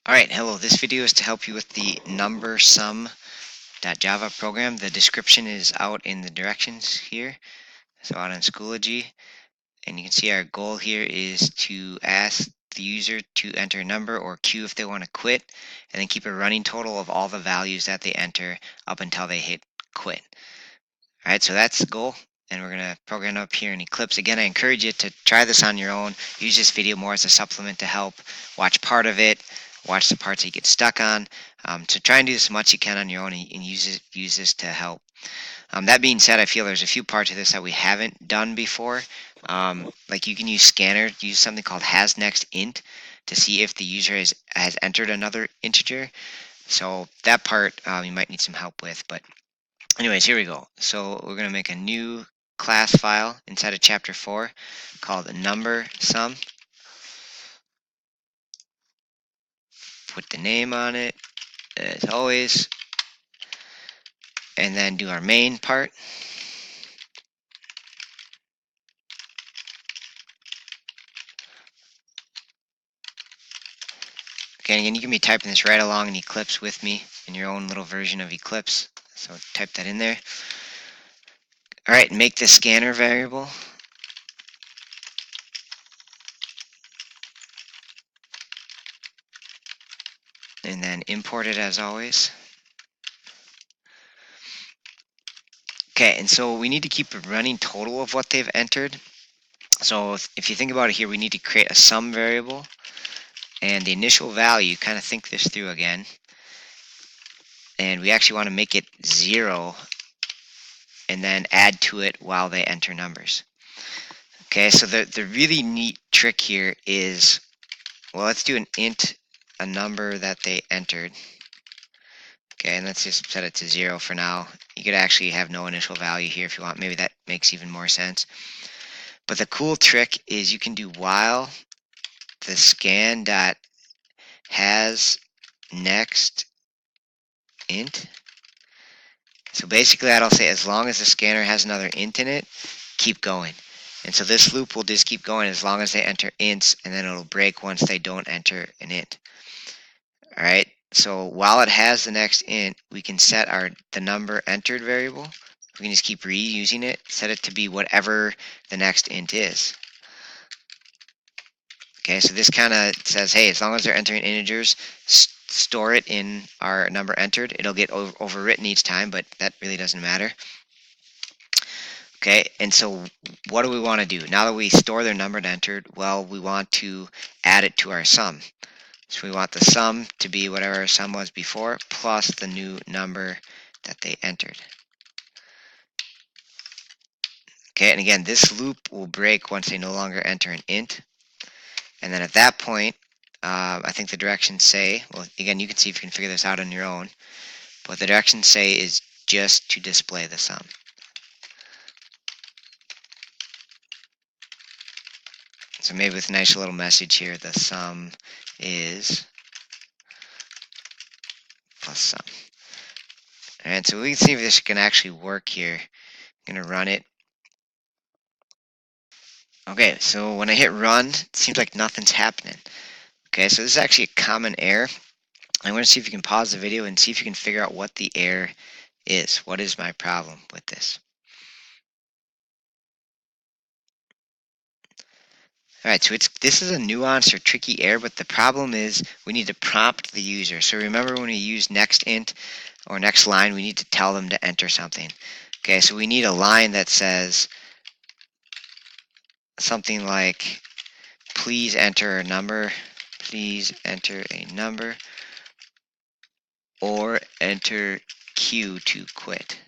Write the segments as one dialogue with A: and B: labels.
A: Alright, hello. This video is to help you with the numbersum.java program. The description is out in the directions here, so out in Schoology. And you can see our goal here is to ask the user to enter a number or queue if they want to quit, and then keep a running total of all the values that they enter up until they hit quit. Alright, so that's the goal. And we're going to program up here in Eclipse. Again, I encourage you to try this on your own. Use this video more as a supplement to help. Watch part of it. Watch the parts that you get stuck on. So try and do as much you can on your own and use this to help. That being said, I feel there's a few parts of this that we haven't done before. Like you can use scanner, use something called hasNextInt to see if the user has entered another integer. So that part you might need some help with, but anyways, here we go. So we're going to make a new class file inside of chapter 4 called numbersum. Put the name on it as always, and then do our main part. Okay, again, you can be typing this right along in Eclipse with me in your own little version of Eclipse. So type that in there. All right, make the scanner variable. And then import it as always. Okay, and so we need to keep a running total of what they've entered. So if you think about it here, we need to create a sum variable. And the initial value, kind of think this through again. And we actually want to make it 0 and then add to it while they enter numbers. Okay, so the really neat trick here is, well, let's do an int, a number that they entered. Okay, and let's just set it to 0 for now. You could actually have no initial value here if you want. Maybe that makes even more sense. But the cool trick is you can do while the scan.hasNextInt. So basically that'll say as long as the scanner has another int in it, keep going. And so this loop will just keep going as long as they enter ints, and then it'll break once they don't enter an int. All right, so while it has the next int, we can set the number entered variable. We can just keep reusing it, set it to be whatever the next int is. Okay, so this kind of says, hey, as long as they're entering integers, store it in our number entered. It'll get overwritten each time, but that really doesn't matter. Okay, and so what do we want to do? Now that we store their number entered, well, we want to add it to our sum. So we want the sum to be whatever our sum was before, plus the new number that they entered. Okay, and again, this loop will break once they no longer enter an int. And then at that point, I think the directions say, well, again, you can see if you can figure this out on your own, but the directions say is just to display the sum. So maybe with a nice little message here, the sum is plus sum. And so we can see if this can actually work here. I'm going to run it. Okay, so when I hit run, it seems like nothing's happening. Okay, so this is actually a common error. I'm going to see if you can pause the video and see if you can figure out what the error is. What is my problem with this? All right, so this is a nuanced or tricky error, but the problem is we need to prompt the user. So remember when we use next int or next line, we need to tell them to enter something. Okay, so we need a line that says something like, please enter a number, please enter a number, or enter Q to quit.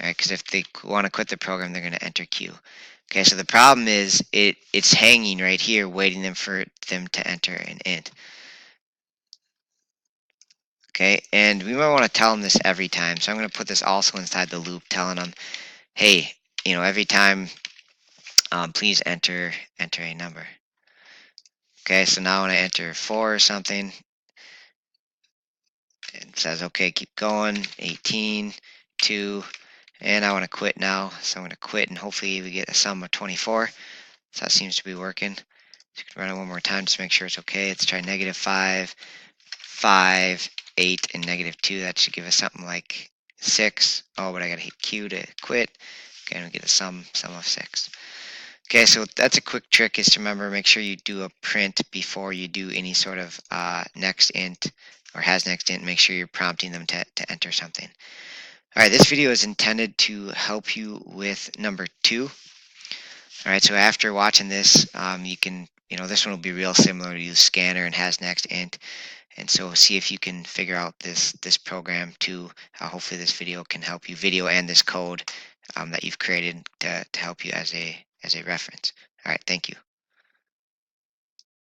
A: All right, because if they want to quit the program, they're going to enter Q. Okay, so the problem is it's hanging right here, waiting for them to enter an int. Okay, and we might want to tell them this every time. So I'm going to put this also inside the loop, telling them, hey, every time, please enter a number. Okay, so now when I enter 4 or something, it says, okay, keep going, 18, 2, and I want to quit now. So I'm going to quit, and hopefully we get a sum of 24. So that seems to be working. So you can run it one more time just to make sure it's okay. Let's try -5, 5, 8, and -2. That should give us something like 6. Oh, but I gotta hit Q to quit. Okay, and we get a sum of 6. Okay, so that's a quick trick is to remember, make sure you do a print before you do any sort of next int or has next int. Make sure you're prompting them to enter something. All right, this video is intended to help you with number 2. All right, so after watching this, you can, this one will be real similar to use scanner and has next int. And so see if you can figure out this program too. Hopefully this video can help you, video and this code that you've created to help you as a reference. All right, thank you.